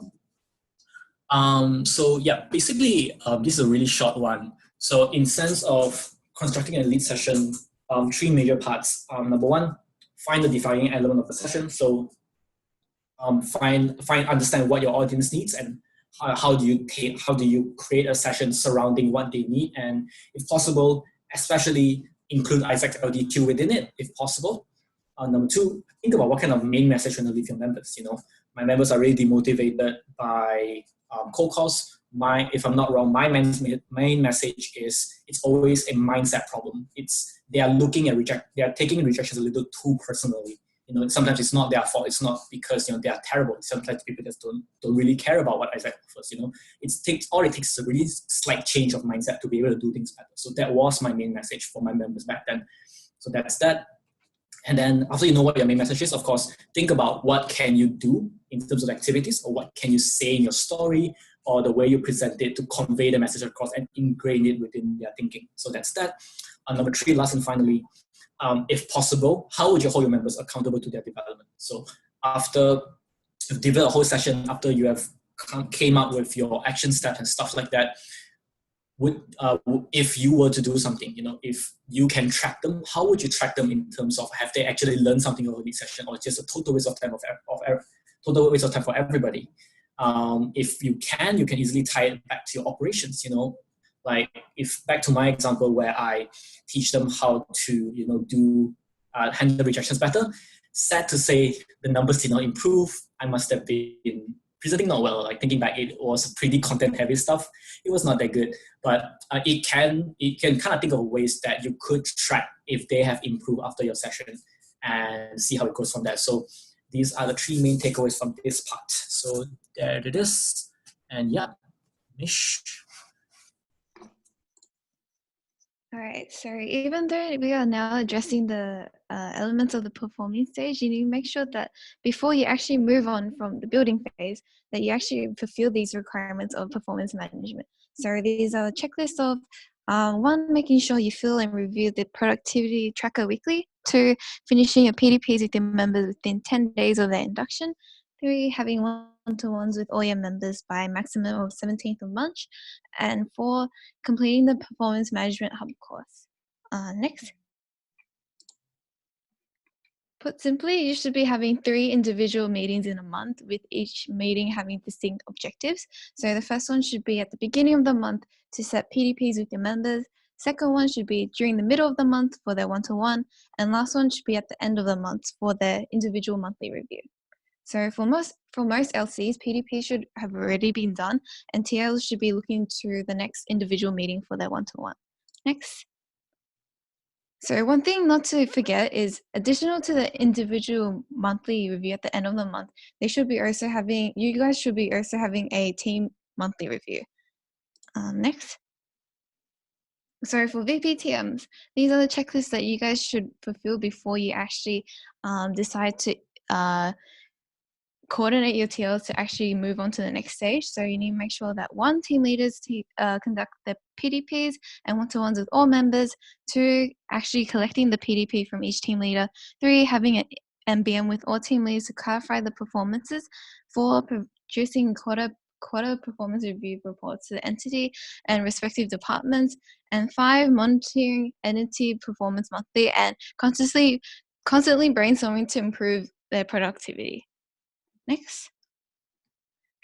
So yeah, basically this is a really short one. So in sense of constructing a lead session, 3 major parts. Number 1, find the defining element of the session. So understand what your audience needs, and how do you create a session surrounding what they need, and if possible, especially include Isaac LDQ within it, if possible. Number 2, think about what kind of main message you want to leave your members. My members are really demotivated by cold calls. If I'm not wrong, my main message is it's always a mindset problem. They are taking rejections a little too personally. Sometimes it's not their fault. It's not because they are terrible. Sometimes people just don't really care about what Isaac offers. All it takes is a really slight change of mindset to be able to do things better. So that was my main message for my members back then. So that's that. And then after you know what your main message is, of course, think about what can you do in terms of activities, or what can you say in your story, or the way you present it to convey the message across and ingrain it within their thinking. So that's that. Number 3, last and finally, if possible, how would you hold your members accountable to their development? So after you've developed a whole session, after you have came up with your action steps and stuff like that, if you were to do something, if you can track them, how would you track them in terms of have they actually learned something over the session, or just a total waste of time for everybody? If you can easily tie it back to your operations. Like if back to my example where I teach them how to handle rejections better. Sad to say, the numbers did not improve. I must have been presenting not well. Like thinking back, it was pretty content heavy stuff. It was not that good, but it can kind of think of ways that you could track if they have improved after your session and see how it goes from there. So these are the 3 main takeaways from this part. So there it is. And yeah, Mish. All right, so even though we are now addressing the elements of the performing stage, you need to make sure that before you actually move on from the building phase, that you actually fulfill these requirements of performance management. So these are a checklist of 1, making sure you fill and review the productivity tracker weekly. 2, finishing your PDPs with your members within 10 days of their induction. 3, having one-to-ones with all your members by maximum of 17th of March. And 4, completing the Performance Management Hub course. Next. Put simply, you should be having 3 individual meetings in a month, with each meeting having distinct objectives. So the first one should be at the beginning of the month to set PDPs with your members. Second one should be during the middle of the month for their one-to-one. And last one should be at the end of the month for their individual monthly review. So for most LCs, PDP should have already been done, and TLs should be looking to the next individual meeting for their one-to-one. Next. So one thing not to forget is, additional to the individual monthly review at the end of the month, you guys should be also having a team monthly review. Next. So for VPTMs, these are the checklists that you guys should fulfill before you actually decide to coordinate your TLs to actually move on to the next stage. So you need to make sure that 1, team leaders conduct their PDPs and one-to-ones with all members. 2, actually collecting the PDP from each team leader. 3, having an MBM with all team leaders to clarify the performances. 4, producing quarter performance review reports to the entity and respective departments. And 5, monitoring entity performance monthly and constantly brainstorming to improve their productivity. Next.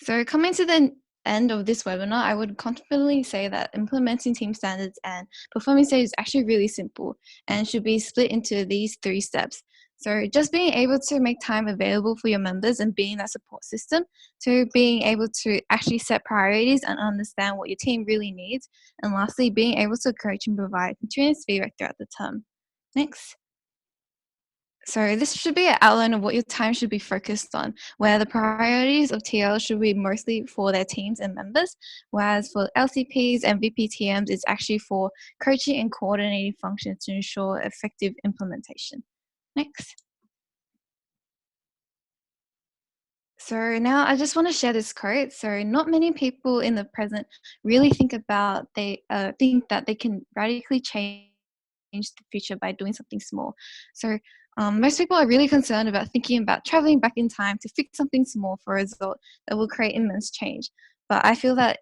So coming to the end of this webinar, I would confidently say that implementing team standards and performance stage is actually really simple and should be split into these 3 steps. So just being able to make time available for your members and being that support system, to being able to actually set priorities and understand what your team really needs, and lastly, being able to coach and provide continuous feedback throughout the term. Next. So this should be an outline of what your time should be focused on, where the priorities of TL should be mostly for their teams and members, whereas for LCPs and VPTMs, it's actually for coaching and coordinating functions to ensure effective implementation. Next. So now I just want to share this quote. So not many people in the present really think that they can radically change the future by doing something small. So most people are really concerned about thinking about traveling back in time to fix something small for a result that will create immense change. But I feel that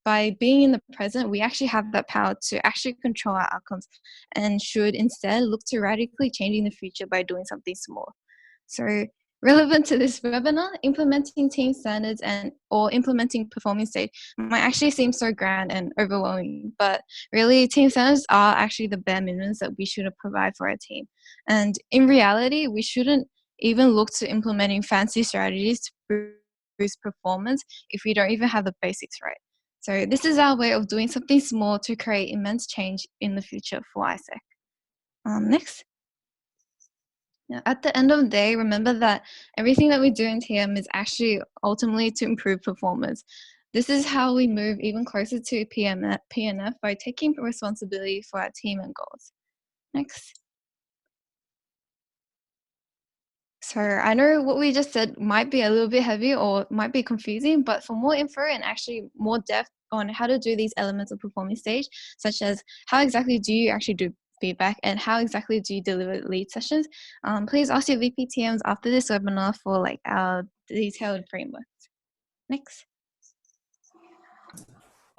by being in the present, we actually have that power to actually control our outcomes, and should instead look to radically changing the future by doing something small. So relevant to this webinar, implementing team standards or implementing performance stage might actually seem so grand and overwhelming, but really team standards are actually the bare minimums that we should provide for our team. And in reality, we shouldn't even look to implementing fancy strategies to boost performance if we don't even have the basics right. So this is our way of doing something small to create immense change in the future for ISEC. Next. Yeah, at the end of the day, remember that everything that we do in TM is actually ultimately to improve performance. This is how we move even closer to PNF by taking responsibility for our team and goals. Next. So I know what we just said might be a little bit heavy or might be confusing, but for more info and actually more depth on how to do these elements of performance stage, such as how exactly do you actually do feedback and how exactly do you deliver lead sessions, please ask your VPTMs after this webinar for like our detailed frameworks. Next.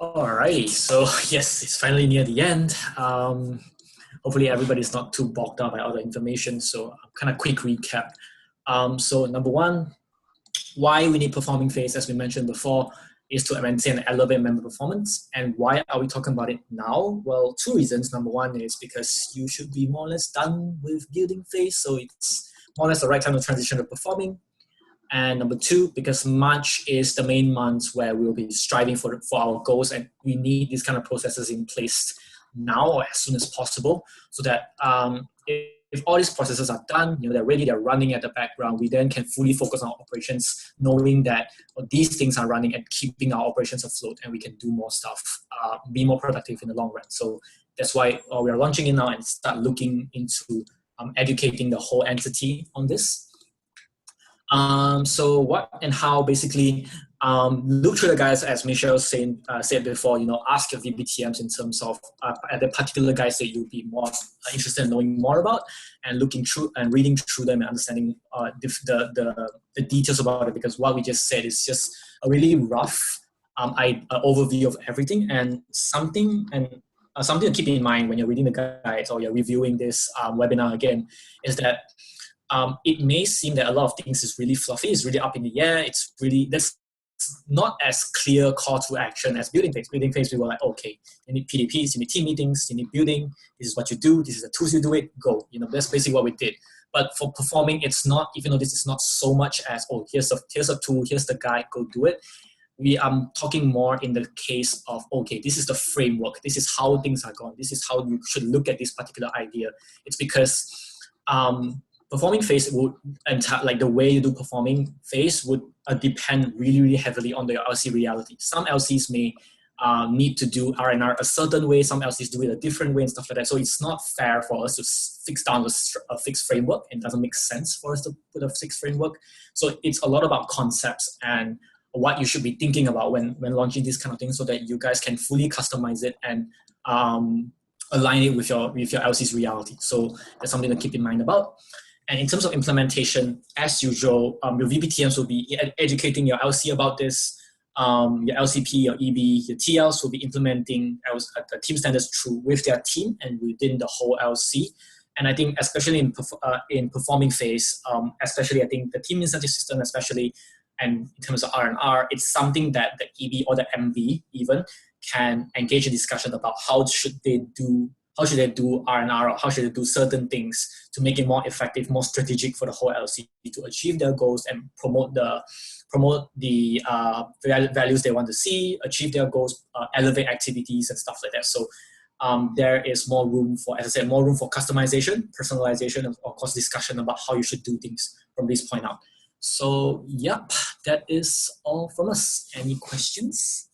Alrighty, so yes, it's finally near the end. Hopefully everybody's not too bogged down by all the information, so kind of quick recap. So number 1, why we need performing phase, as we mentioned before, is to maintain and elevate member performance. And why are we talking about it now? Well, 2 reasons. Number 1 is because you should be more or less done with building phase, so it's more or less the right time to transition to performing. And number 2, because March is the main month where we'll be striving for our goals, and we need these kind of processes in place now or as soon as possible, so that if all these processes are done, they're running at the background, we then can fully focus on operations, knowing that these things are running and keeping our operations afloat, and we can do more stuff, be more productive in the long run. So that's why we are launching it now and start looking into educating the whole entity on this. So what and how, basically, look through the guides, as Michelle said before, ask your VPTMs in terms of the particular guides that you'll be more interested in knowing more about, and looking through and reading through them and understanding the details about it, because what we just said is just a really rough overview of everything, and something to keep in mind when you're reading the guides or you're reviewing this webinar again is that it may seem that a lot of things is really fluffy, it's really up in the air, there's not as clear call to action as building phase. Building phase, we were like, okay, you need PDPs, you need team meetings, you need building, this is what you do, this is the tools you do it, go. That's basically what we did. But for performing, it's not, even though this is not so much as, oh, here's a tool, here's the guide, go do it. We are talking more in the case of, okay, this is the framework, this is how things are going, this is how you should look at this particular idea. It's because performing phase would, like the way you do performing phase would depend really, really heavily on the LC reality. Some LCs may need to do R&R a certain way, some LCs do it a different way and stuff like that. So it's not fair for us to fix down a fixed framework, and it doesn't make sense for us to put a fixed framework. So it's a lot about concepts and what you should be thinking about when launching this kind of thing, so that you guys can fully customize it and align it with your LC's reality. So that's something to keep in mind about. And in terms of implementation, as usual, your VPTMs will be educating your LC about this. Your LCP, your EB, your TLs will be implementing the team standards through with their team and within the whole LC. And I think especially in performing phase, especially I think the team incentive system, especially, and in terms of R&R, it's something that the EB or the MV even can engage in discussion about how should they do R&R, or how should they do certain things to make it more effective, more strategic for the whole LC to achieve their goals and promote the values they want to see, achieve their goals, elevate activities and stuff like that. So there is more room for, as I said, more room for customization, personalization, and of course discussion about how you should do things from this point out. So yep, that is all from us. Any questions?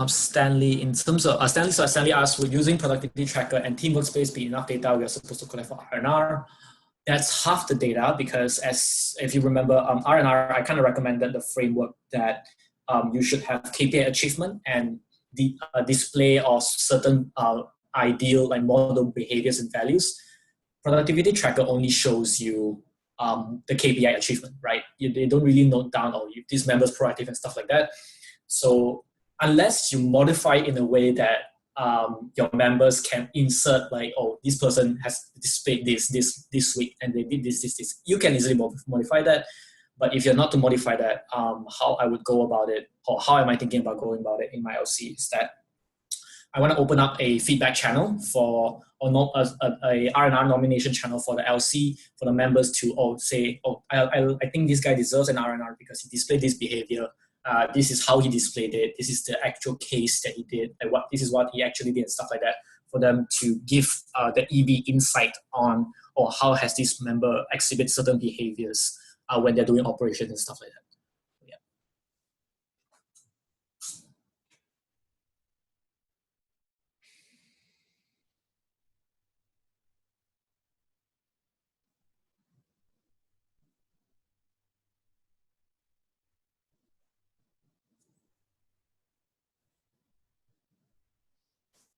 Stanley, in terms of Stanley asked, would using productivity tracker and team workspace be enough data we are supposed to collect for R&R? That's half the data, because if you remember, R&R, I kind of recommended the framework that you should have KPI achievement and the display of certain ideal like model behaviors and values. Productivity tracker only shows you the KPI achievement, right? They don't really note down, oh, this member's proactive and stuff like that. So unless you modify in a way that your members can insert like, oh, this person has displayed this week and they did this. You can easily modify that. But if you're not to modify that, how I would go about it, or how am I thinking about going about it in my LC, is that I want to open up a feedback channel for, or not a R&R nomination channel for the LC, for the members to say, I think this guy deserves an R&R because he displayed this behavior. This is how he displayed it. This is the actual case that he did. And this is what he actually did and stuff like that, for them to give the EB insight on, or how has this member exhibit certain behaviors when they're doing operations and stuff like that. Yeah.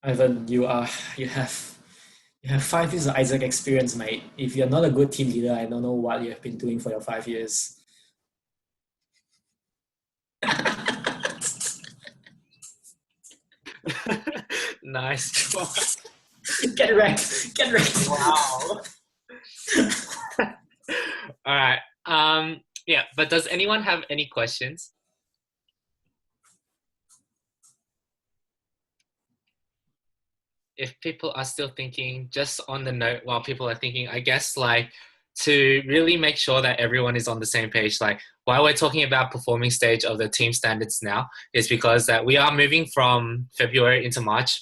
Ivan, you have 5 years of Isaac experience, mate. If you're not a good team leader, I don't know what you have been doing for your 5 years. Nice. Get wrecked. Wow. All right. Yeah, but does anyone have any questions? If people are still thinking, just on the note while people are thinking, I guess like to really make sure that everyone is on the same page, like why we're talking about performing stage of the team standards now is because that we are moving from February into March.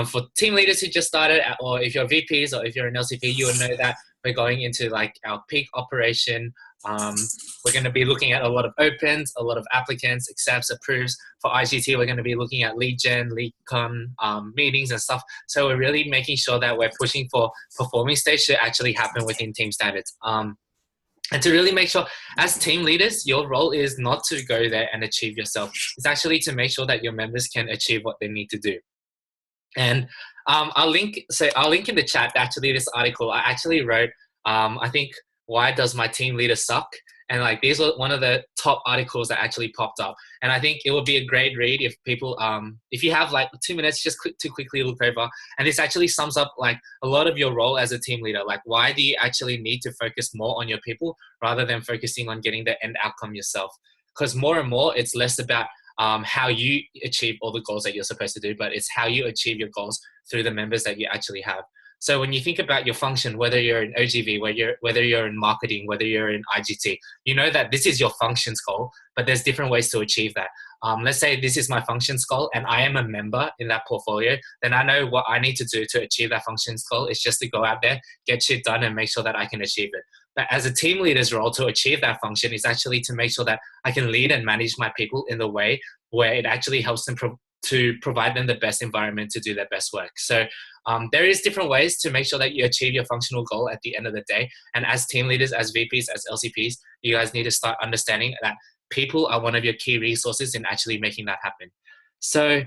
For team leaders who just started, or if you're VPs or if you're an LCP, you will know that we're going into like our peak operation. We're going to be looking at a lot of opens, a lot of applicants, accepts, approves. For IGT, we're going to be looking at lead gen, lead con, meetings and stuff. So we're really making sure that we're pushing for performing stage to actually happen within team standards. And to really make sure, as team leaders, your role is not to go there and achieve yourself. It's actually to make sure that your members can achieve what they need to do. And I'll link in the chat, actually, this article I actually wrote, I think why does my team leader suck? And like these were one of the top articles that actually popped up. And I think it would be a great read if people, if you have like 2 minutes, just to quickly look over. And this actually sums up like a lot of your role as a team leader. Like why do you actually need to focus more on your people rather than focusing on getting the end outcome yourself? Because more and more, it's less about how you achieve all the goals that you're supposed to do, but it's how you achieve your goals through the members that you actually have. So when you think about your function, whether you're in OGV, whether you're in marketing, whether you're in IGT, you know that this is your functions goal, but there's different ways to achieve that. Let's say this is my functions goal and I am a member in that portfolio, then I know what I need to do to achieve that functions goal is just to go out there, get shit done and make sure that I can achieve it. But as a team leader's role to achieve that function is actually to make sure that I can lead and manage my people in the way where it actually helps them to provide them the best environment to do their best work. So there is different ways to make sure that you achieve your functional goal at the end of the day. And as team leaders, as VPs, as LCPs, you guys need to start understanding that people are one of your key resources in actually making that happen. So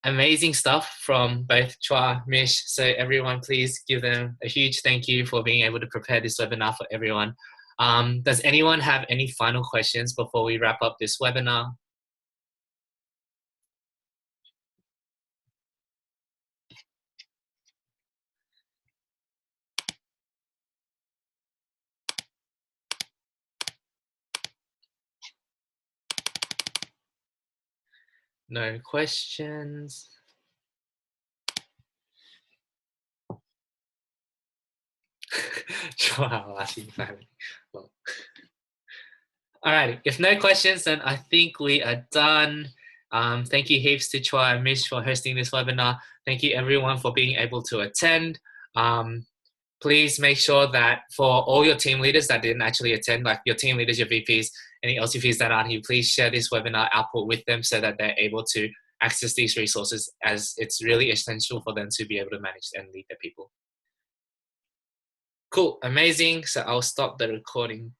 amazing stuff from both Chua, Mish. So everyone, please give them a huge thank you for being able to prepare this webinar for everyone. Does anyone have any final questions before we wrap up this webinar? No questions. Wow, asking family. Well. Alrighty, if no questions, then I think we are done. Thank you heaps to Chua and Mish for hosting this webinar. Thank you everyone for being able to attend. Please make sure that for all your team leaders that didn't actually attend, like your team leaders, your VPs, any LCPs that aren't here, please share this webinar output with them so that they're able to access these resources, as it's really essential for them to be able to manage and lead their people. Cool, amazing. So I'll stop the recording